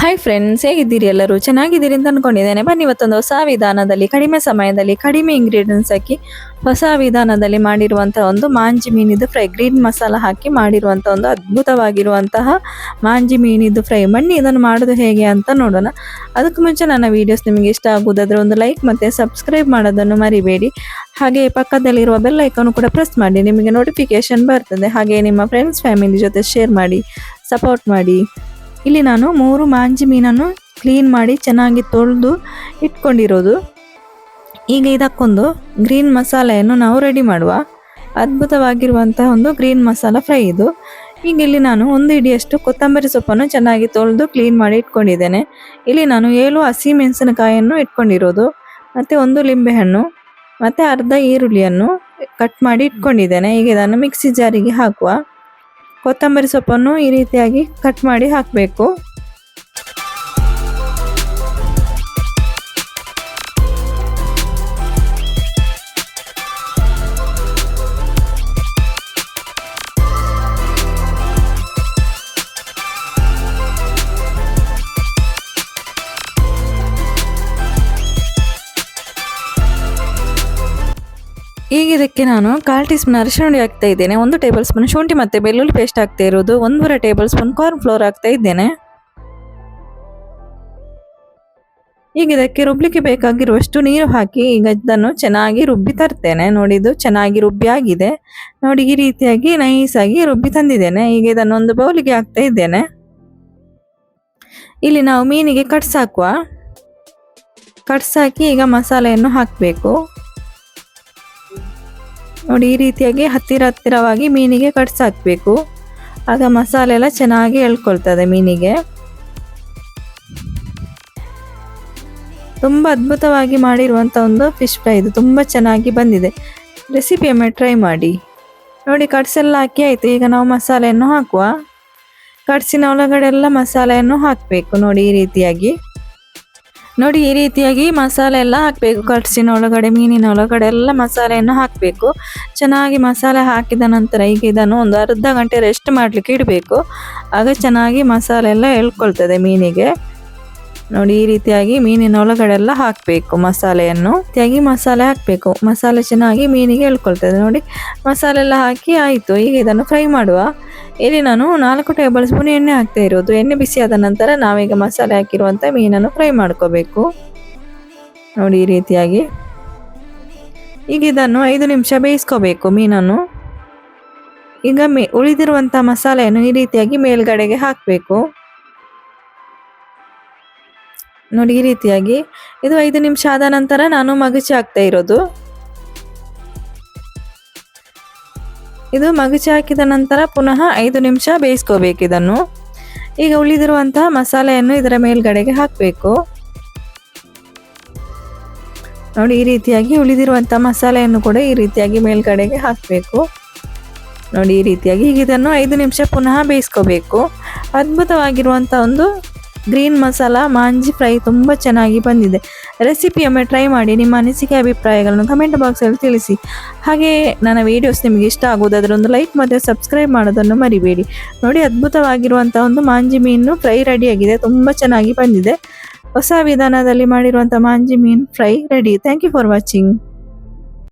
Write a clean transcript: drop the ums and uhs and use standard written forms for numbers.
Hi friends, ಹೇಗಿದ್ದೀರಿ? ಎಲ್ಲರೂ ಚೆನ್ನಾಗಿದ್ದೀರಿ ಅಂತ ಅನ್ಕೊಂಡಿದ್ದೇನೆ. ಬನ್ನಿ, ಇವತ್ತೊಂದು ಹೊಸ ವಿಧಾನದಲ್ಲಿ ಕಡಿಮೆ ಸಮಯದಲ್ಲಿ ಕಡಿಮೆ ಇಂಗ್ರೀಡಿಯೆಂಟ್ಸ್ ಹಾಕಿ ಹೊಸ ವಿಧಾನದಲ್ಲಿ ಮಾಡಿರುವಂತಹ ಒಂದು ಮಾಂಜಿ ಮೀನಿದು ಫ್ರೈ, ಗ್ರೀನ್ ಮಸಾಲ ಹಾಕಿ ಮಾಡಿರುವಂಥ ಒಂದು ಅದ್ಭುತವಾಗಿರುವಂತಹ ಮಾಂಜಿ ಮೀನಿದು ಫ್ರೈ. ಬನ್ನಿ ಇದನ್ನು ಮಾಡೋದು ಹೇಗೆ ಅಂತ ನೋಡೋಣ. ಅದಕ್ಕೂ ಮುಂಚೆ ನನ್ನ ವಿಡಿಯೋಸ್ ನಿಮಗೆ ಇಷ್ಟ ಆಗುವುದಾದ್ರೆ ಒಂದು ಲೈಕ್ ಮತ್ತು ಸಬ್ಸ್ಕ್ರೈಬ್ ಮಾಡೋದನ್ನು ಮರಿಬೇಡಿ. ಹಾಗೆ ಪಕ್ಕದಲ್ಲಿರುವ ಬೆಲ್ ಐಕಾನ್ ಕೂಡ ಪ್ರೆಸ್ ಮಾಡಿ, ನಿಮಗೆ ನೋಟಿಫಿಕೇಶನ್ ಬರ್ತದೆ. ಹಾಗೆ ನಿಮ್ಮ ಫ್ರೆಂಡ್ಸ್ ಫ್ಯಾಮಿಲಿ ಜೊತೆ ಶೇರ್ ಮಾಡಿ, ಸಪೋರ್ಟ್ ಮಾಡಿ. ಇಲ್ಲಿ ನಾನು 3 ಮಾಂಜಿ ಮೀನನ್ನು ಕ್ಲೀನ್ ಮಾಡಿ ಚೆನ್ನಾಗಿ ತೊಳೆದು ಇಟ್ಕೊಂಡಿರೋದು. ಈಗ ಇದಕ್ಕೊಂದು ಗ್ರೀನ್ ಮಸಾಲೆಯನ್ನು ನಾವು ರೆಡಿ ಮಾಡುವ. ಅದ್ಭುತವಾಗಿರುವಂತಹ ಒಂದು ಗ್ರೀನ್ ಮಸಾಲ ಫ್ರೈ ಇದು. ಈಗ ಇಲ್ಲಿ ನಾನು 1 ಹಿಡಿಯಷ್ಟು ಕೊತ್ತಂಬರಿ ಸೊಪ್ಪನ್ನು ಚೆನ್ನಾಗಿ ತೊಳೆದು ಕ್ಲೀನ್ ಮಾಡಿ ಇಟ್ಕೊಂಡಿದ್ದೇನೆ. ಇಲ್ಲಿ ನಾನು 7 ಹಸಿಮೆಣಸಿನಕಾಯಿಯನ್ನು ಇಟ್ಕೊಂಡಿರೋದು, ಮತ್ತು 1 ಲಿಂಬೆಹಣ್ಣು, ಮತ್ತು ಅರ್ಧ ಈರುಳ್ಳಿಯನ್ನು ಕಟ್ ಮಾಡಿ ಇಟ್ಕೊಂಡಿದ್ದೇನೆ. ಈಗ ಇದನ್ನು ಮಿಕ್ಸಿ ಜಾರಿಗೆ ಹಾಕುವ. ಕೊತ್ತಂಬರಿ ಸೊಪ್ಪನ್ನು ಈ ರೀತಿಯಾಗಿ ಕಟ್ ಮಾಡಿ ಹಾಕಬೇಕು. ಈಗ ಇದಕ್ಕೆ ನಾನು 1/4 ಟೀ ಸ್ಪೂನ್ ಅರಿಶಿನ ಹುಡಿ ಹಾಕ್ತಾ ಇದ್ದೇನೆ. 1 ಟೇಬಲ್ ಸ್ಪೂನ್ ಶುಂಠಿ ಮತ್ತು ಬೆಳ್ಳುಳ್ಳಿ ಪೇಸ್ಟ್ ಹಾಕ್ತಾ ಇರೋದು. 1/2 ಟೇಬಲ್ ಸ್ಪೂನ್ ಕಾರ್ನ್ ಫ್ಲೋರ್ ಹಾಕ್ತಾ ಇದ್ದೇನೆ. ಈಗ ಇದಕ್ಕೆ ರುಬ್ಲಿಕ್ಕೆ ಬೇಕಾಗಿರುವಷ್ಟು ನೀರು ಹಾಕಿ ಈಗ ಇದನ್ನು ಚೆನ್ನಾಗಿ ರುಬ್ಬಿ ತರ್ತೇನೆ. ನೋಡಿ, ಇದು ಚೆನ್ನಾಗಿ ರುಬ್ಬಿ ಆಗಿದೆ. ನೋಡಿ, ಈ ರೀತಿಯಾಗಿ ನೈಸಾಗಿ ರುಬ್ಬಿ ತಂದಿದ್ದೇನೆ. ಈಗ ಇದನ್ನು ಒಂದು ಬೌಲಿಗೆ ಹಾಕ್ತಾ ಇದ್ದೇನೆ. ಇಲ್ಲಿ ನಾವು ಮೀನಿಗೆ ಕಟ್ಸ್ ಹಾಕುವ. ಕಟ್ಸ್ ಹಾಕಿ ಈಗ ಮಸಾಲೆಯನ್ನು ಹಾಕಬೇಕು. ನೋಡಿ, ಈ ರೀತಿಯಾಗಿ ಹತ್ತಿರವಾಗಿ ಮೀನಿಗೆ ಕಟ್ಸ್ ಹಾಕಬೇಕು. ಆಗ ಮಸಾಲೆ ಎಲ್ಲ ಚೆನ್ನಾಗಿ ಎಳ್ಕೊಳ್ತದೆ ಮೀನಿಗೆ. ತುಂಬ ಅದ್ಭುತವಾಗಿ ಮಾಡಿರುವಂಥ ಒಂದು ಫಿಶ್ ಫ್ರೈ ಇದು. ತುಂಬ ಚೆನ್ನಾಗಿ ಬಂದಿದೆ. ರೆಸಿಪಿಯೊಮ್ಮೆ ಟ್ರೈ ಮಾಡಿ. ನೋಡಿ, ಕಟ್ಸ್ ಎಲ್ಲ ಹಾಕಿ ಆಯಿತು. ಈಗ ನಾವು ಮಸಾಲೆಯನ್ನು ಹಾಕುವ. ಕಟ್ಸಿನ ಒಳಗಡೆ ಎಲ್ಲ ಮಸಾಲೆಯನ್ನು ಹಾಕಬೇಕು. ನೋಡಿ, ಈ ರೀತಿಯಾಗಿ ಮಸಾಲೆ ಎಲ್ಲ ಹಾಕಬೇಕು. ಕಟ್ಸಿನ ಒಳಗಡೆ, ಮೀನಿನ ಒಳಗಡೆ ಎಲ್ಲ ಮಸಾಲೆಯನ್ನು ಹಾಕಬೇಕು. ಚೆನ್ನಾಗಿ ಮಸಾಲೆ ಹಾಕಿದ ನಂತರ ಈಗ ಇದನ್ನು ಒಂದು ಅರ್ಧ ಗಂಟೆ ರೆಸ್ಟ್ ಮಾಡಲಿಕ್ಕೆ ಇಡಬೇಕು. ಆಗ ಚೆನ್ನಾಗಿ ಮಸಾಲೆ ಎಲ್ಲ ಎಳ್ಕೊಳ್ತದೆ ಮೀನಿಗೆ. ನೋಡಿ, ಈ ರೀತಿಯಾಗಿ ಮೀನಿನ ಒಳಗಡೆ ಎಲ್ಲ ಹಾಕಬೇಕು ಮಸಾಲೆಯನ್ನು. ಮಸಾಲೆ ಹಾಕಬೇಕು. ಮಸಾಲೆ ಚೆನ್ನಾಗಿ ಮೀನಿಗೆ ಎಳ್ಕೊಳ್ತದೆ. ನೋಡಿ, ಮಸಾಲೆ ಎಲ್ಲ ಹಾಕಿ ಆಯಿತು. ಈಗ ಇದನ್ನು ಫ್ರೈ ಮಾಡುವ. ಇಲ್ಲಿ ನಾನು 4 ಟೇಬಲ್ ಸ್ಪೂನ್ ಎಣ್ಣೆ ಹಾಕ್ತಾ ಇರೋದು. ಎಣ್ಣೆ ಬಿಸಿಯಾದ ನಂತರ ನಾವೀಗ ಮಸಾಲೆ ಹಾಕಿರುವಂಥ ಮೀನನ್ನು ಫ್ರೈ ಮಾಡ್ಕೋಬೇಕು. ನೋಡಿ, ಈ ರೀತಿಯಾಗಿ ಈಗ ಇದನ್ನು 5 ನಿಮಿಷ ಬೇಯಿಸ್ಕೋಬೇಕು ಮೀನನ್ನು. ಈಗ ಉಳಿದಿರುವಂಥ ಮಸಾಲೆಯನ್ನು ಈ ರೀತಿಯಾಗಿ ಮೇಲ್ಗಡೆಗೆ ಹಾಕಬೇಕು. ನೋಡಿ, ಈ ರೀತಿಯಾಗಿ ಇದು 5 ನಿಮಿಷ ಆದ ನಂತರ ನಾನು ಮಗುಚಿ ಹಾಕ್ತಾ ಇರೋದು. ಇದು ಮಗುಚಿ ಹಾಕಿದ ನಂತರ ಪುನಃ 5 ನಿಮಿಷ ಬೇಯಿಸ್ಕೋಬೇಕು ಇದನ್ನು. ಈಗ ಉಳಿದಿರುವಂತಹ ಮಸಾಲೆಯನ್ನು ಇದರ ಮೇಲ್ಗಡೆಗೆ ಹಾಕಬೇಕು. ನೋಡಿ, ಈ ರೀತಿಯಾಗಿ ಉಳಿದಿರುವಂಥ ಮಸಾಲೆಯನ್ನು ಕೂಡ ಈ ರೀತಿಯಾಗಿ ಮೇಲ್ಗಡೆಗೆ ಹಾಕಬೇಕು. ನೋಡಿ, ಈ ರೀತಿಯಾಗಿ ಈಗ ಇದನ್ನು 5 ನಿಮಿಷ ಪುನಃ ಬೇಯಿಸ್ಕೋಬೇಕು. ಅದ್ಭುತವಾಗಿರುವಂಥ ಒಂದು ಗ್ರೀನ್ ಮಸಾಲ ಮಾಂಜಿ ಫ್ರೈ ತುಂಬ ಚೆನ್ನಾಗಿ ಬಂದಿದೆ. ರೆಸಿಪಿಯೊಮ್ಮೆ ಟ್ರೈ ಮಾಡಿ. ನಿಮ್ಮ ಅನಿಸಿಕೆ ಅಭಿಪ್ರಾಯಗಳನ್ನು ಕಮೆಂಟ್ ಬಾಕ್ಸಲ್ಲಿ ತಿಳಿಸಿ. ಹಾಗೆ ನನ್ನ ವಿಡಿಯೋಸ್ ನಿಮಗೆ ಇಷ್ಟ ಆಗುವುದಾದರೆ ಒಂದು ಲೈಕ್ ಮತ್ತು ಸಬ್ಸ್ಕ್ರೈಬ್ ಮಾಡೋದನ್ನು ಮರಿಬೇಡಿ. ನೋಡಿ, ಅದ್ಭುತವಾಗಿರುವಂಥ ಒಂದು ಮಾಂಜಿ ಮೀನು ಫ್ರೈ ರೆಡಿಯಾಗಿದೆ. ತುಂಬ ಚೆನ್ನಾಗಿ ಬಂದಿದೆ. ಹೊಸ ವಿಧಾನದಲ್ಲಿ ಮಾಡಿರುವಂಥ ಮಾಂಜಿ ಮೀನು fry ready. Thank you for watching.